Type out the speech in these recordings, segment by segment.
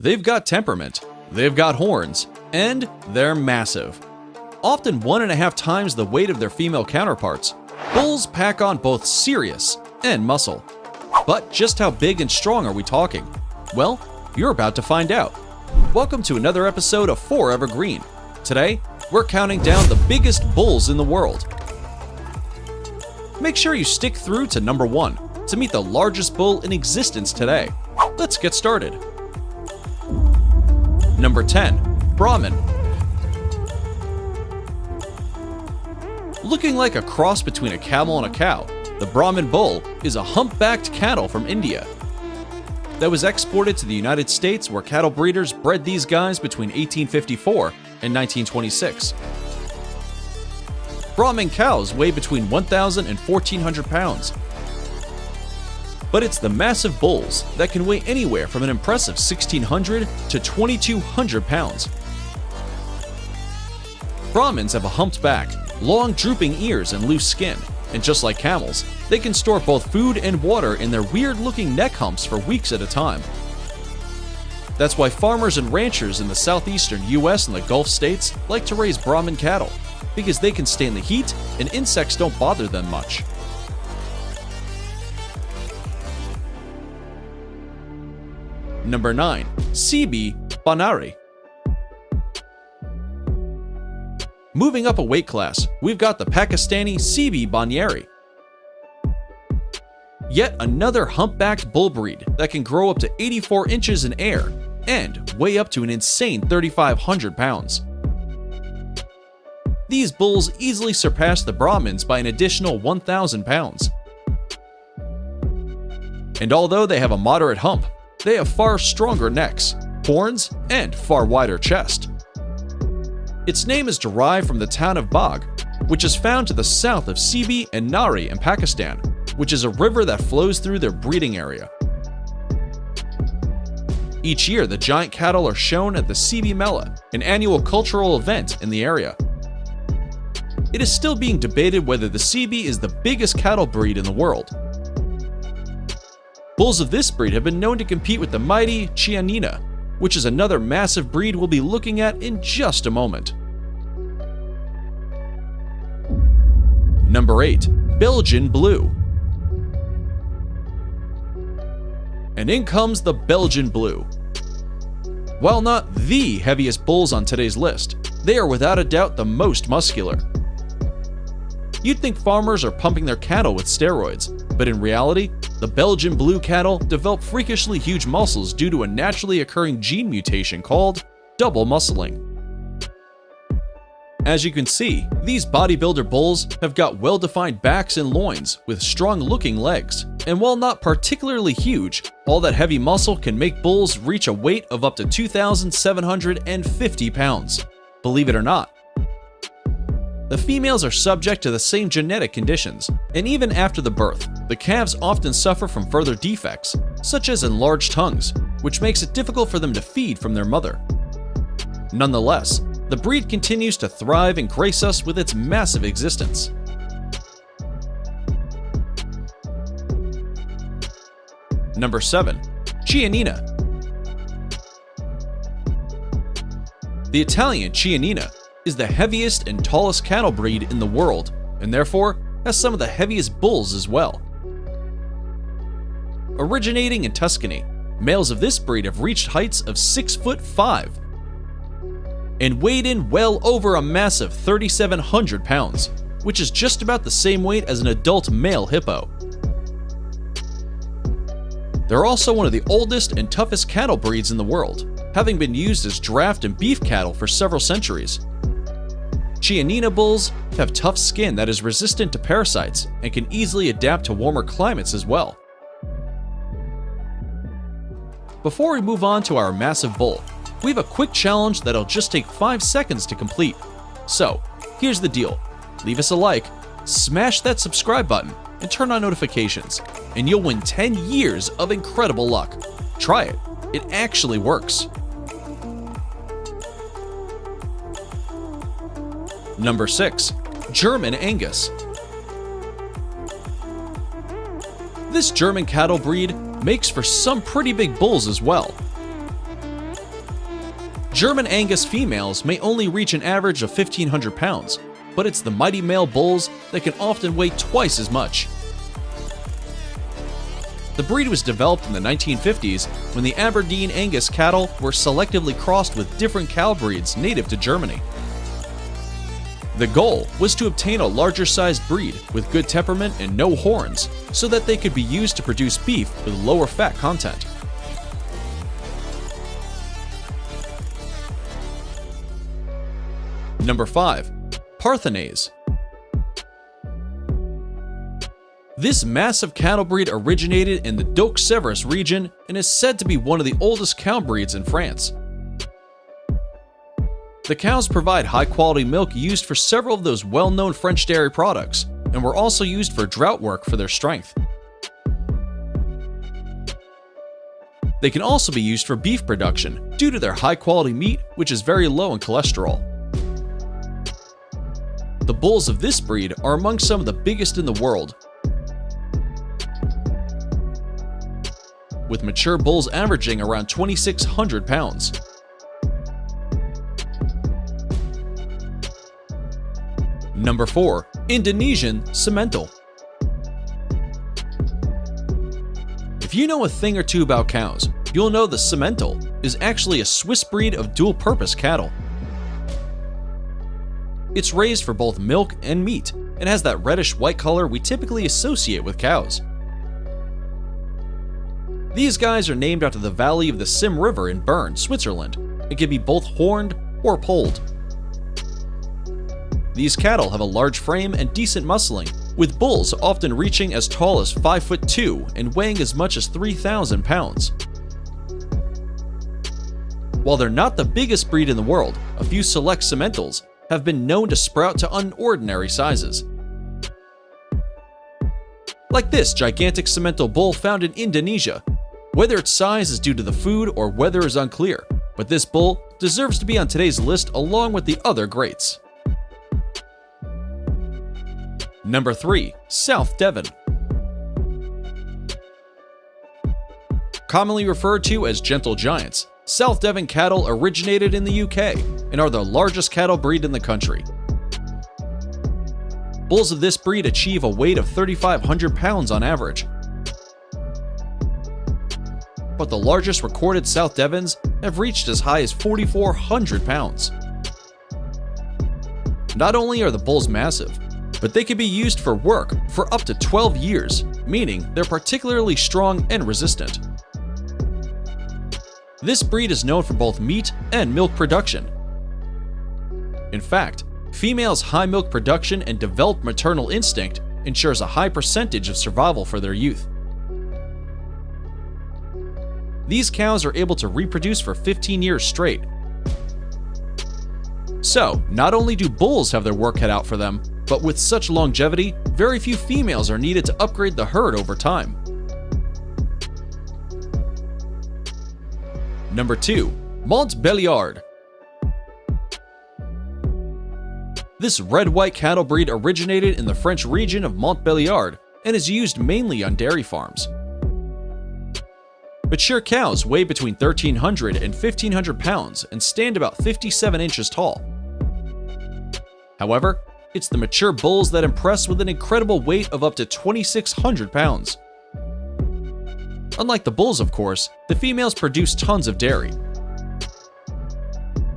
They've got temperament, they've got horns, and they're massive. Often 1.5 times the weight of their female counterparts, bulls pack on both serious and muscle. But just how big and strong are we talking? Well, you're about to find out. Welcome to another episode of Forever Green. Today, we're counting down the biggest bulls in the world. Make sure you stick through to number 1 to meet the largest bull in existence today. Let's get started. Number 10. Brahman. Looking like a cross between a camel and a cow, the Brahman bull is a humpbacked cattle from India that was exported to the United States, where cattle breeders bred these guys between 1854 and 1926. Brahman cows weigh between 1,000 and 1,400 pounds. But it's the massive bulls that can weigh anywhere from an impressive 1,600 to 2,200 pounds. Brahmans have a humped back, long drooping ears, and loose skin, and just like camels, they can store both food and water in their weird-looking neck humps for weeks at a time. That's why farmers and ranchers in the southeastern US and the Gulf states like to raise Brahman cattle, because they can stand the heat and insects don't bother them much. Number 9. CB Banari. Moving up a weight class, we've got the Pakistani CB Banyeri. Yet another humpbacked bull breed that can grow up to 84 inches in air and weigh up to an insane 3,500 pounds. These bulls easily surpass the Brahmans by an additional 1,000 pounds. And although they have a moderate hump, they have far stronger necks, horns, and far wider chest. Its name is derived from the town of Bagh, which is found to the south of CB and Nari in Pakistan, which is a river that flows through their breeding area. Each year, the giant cattle are shown at the CB Mela, an annual cultural event in the area. It is still being debated whether the CB is the biggest cattle breed in the world. Bulls of this breed have been known to compete with the mighty Chianina, which is another massive breed we'll be looking at in just a moment. Number 8. Belgian Blue. And in comes the Belgian Blue. While not the heaviest bulls on today's list, they are without a doubt the most muscular. You'd think farmers are pumping their cattle with steroids, but in reality, the Belgian Blue cattle develop freakishly huge muscles due to a naturally occurring gene mutation called double muscling. As you can see, these bodybuilder bulls have got well-defined backs and loins with strong-looking legs. And while not particularly huge, all that heavy muscle can make bulls reach a weight of up to 2,750 pounds. Believe it or not. The females are subject to the same genetic conditions, and even after the birth, the calves often suffer from further defects, such as enlarged tongues, which makes it difficult for them to feed from their mother. Nonetheless, the breed continues to thrive and grace us with its massive existence. Number 7. Chianina. The Italian Chianina is the heaviest and tallest cattle breed in the world, and therefore has some of the heaviest bulls as well. Originating in Tuscany, males of this breed have reached heights of 6'5" and weighed in well over a massive 3,700 pounds, which is just about the same weight as an adult male hippo. They're also one of the oldest and toughest cattle breeds in the world, having been used as draft and beef cattle for several centuries. Chianina bulls have tough skin that is resistant to parasites and can easily adapt to warmer climates as well. Before we move on to our massive bull, we have a quick challenge that'll just take 5 seconds to complete. So, here's the deal. Leave us a like, smash that subscribe button, and turn on notifications, and you'll win 10 years of incredible luck. Try it. It actually works. Number 6. German Angus. This German cattle breed makes for some pretty big bulls as well. German Angus females may only reach an average of 1,500 pounds, but it's the mighty male bulls that can often weigh twice as much. The breed was developed in the 1950s when the Aberdeen Angus cattle were selectively crossed with different cow breeds native to Germany. The goal was to obtain a larger sized breed with good temperament and no horns, so that they could be used to produce beef with lower fat content. Number 5. Parthenais. This massive cattle breed originated in the Deux-Sèvres region and is said to be one of the oldest cow breeds in France. The cows provide high-quality milk used for several of those well-known French dairy products, and were also used for drought work for their strength. They can also be used for beef production due to their high-quality meat, which is very low in cholesterol. The bulls of this breed are among some of the biggest in the world, with mature bulls averaging around 2,600 pounds. Number 4. Indonesian Simmental. If you know a thing or two about cows, you'll know the Simmental is actually a Swiss breed of dual-purpose cattle. It's raised for both milk and meat, and has that reddish-white color we typically associate with cows. These guys are named after the valley of the Sim River in Bern, Switzerland, and can be both horned or polled. These cattle have a large frame and decent muscling, with bulls often reaching as tall as 5'2" and weighing as much as 3,000 pounds. While they're not the biggest breed in the world, a few select Simmentals have been known to sprout to unordinary sizes. Like this gigantic Simmental bull found in Indonesia. Whether its size is due to the food or weather is unclear, but this bull deserves to be on today's list along with the other greats. Number 3. South Devon. Commonly referred to as gentle giants, South Devon cattle originated in the UK and are the largest cattle breed in the country. Bulls of this breed achieve a weight of 3,500 pounds on average. But the largest recorded South Devons have reached as high as 4,400 pounds. Not only are the bulls massive, but they can be used for work for up to 12 years, meaning they're particularly strong and resistant. This breed is known for both meat and milk production. In fact, females' high milk production and developed maternal instinct ensures a high percentage of survival for their youth. These cows are able to reproduce for 15 years straight. So, not only do bulls have their work cut out for them, but with such longevity, very few females are needed to upgrade the herd over time. Number 2. Montbéliard. This red-white cattle breed originated in the French region of Montbéliard and is used mainly on dairy farms. Mature cows weigh between 1,300 and 1,500 pounds and stand about 57 inches tall. However, it's the mature bulls that impress with an incredible weight of up to 2,600 pounds. Unlike the bulls, of course, the females produce tons of dairy.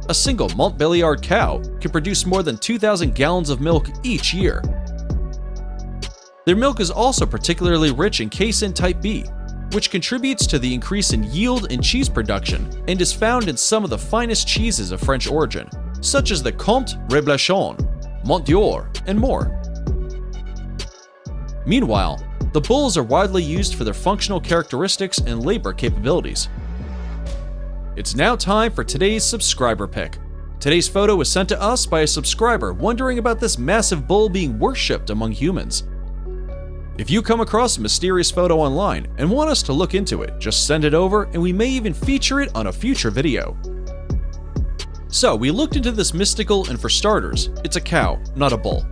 A single Montbéliard cow can produce more than 2,000 gallons of milk each year. Their milk is also particularly rich in casein type B, which contributes to the increase in yield in cheese production and is found in some of the finest cheeses of French origin, such as the Comte Reblochon, Montdior, and more. Meanwhile, the bulls are widely used for their functional characteristics and labor capabilities. It's now time for today's subscriber pick. Today's photo was sent to us by a subscriber wondering about this massive bull being worshipped among humans. If you come across a mysterious photo online and want us to look into it, just send it over and we may even feature it on a future video. So we looked into this mystical, and for starters, it's a cow, not a bull.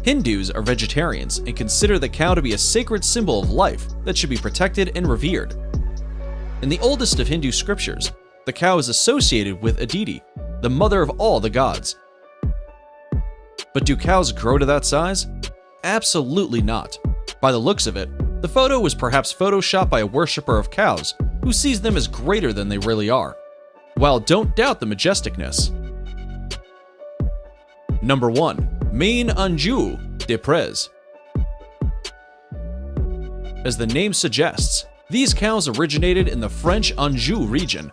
Hindus are vegetarians and consider the cow to be a sacred symbol of life that should be protected and revered. In the oldest of Hindu scriptures, the cow is associated with Aditi, the mother of all the gods. But do cows grow to that size? Absolutely not. By the looks of it, the photo was perhaps photoshopped by a worshipper of cows who sees them as greater than they really are. While don't doubt the majesticness. Number 1. Maine Anjou des Prés. As the name suggests, these cows originated in the French Anjou region.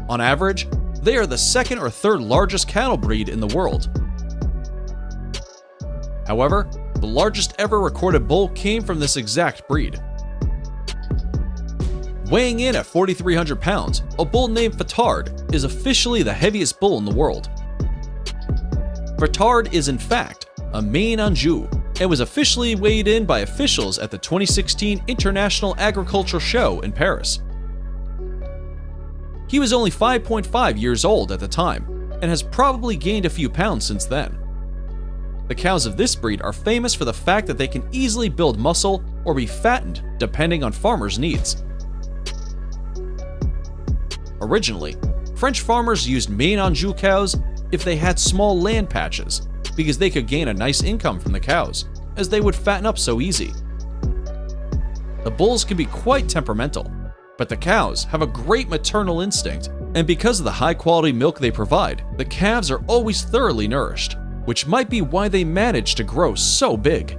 On average, they are the second or third largest cattle breed in the world. However, the largest ever recorded bull came from this exact breed. Weighing in at 4,300 pounds, a bull named Fetard is officially the heaviest bull in the world. Fetard is in fact a Maine Anjou and was officially weighed in by officials at the 2016 International Agriculture Show in Paris. He was only 5.5 years old at the time and has probably gained a few pounds since then. The cows of this breed are famous for the fact that they can easily build muscle or be fattened depending on farmers' needs. Originally, French farmers used Maine Anjou cows if they had small land patches because they could gain a nice income from the cows, as they would fatten up so easy. The bulls can be quite temperamental, but the cows have a great maternal instinct, and because of the high-quality milk they provide, the calves are always thoroughly nourished, which might be why they manage to grow so big.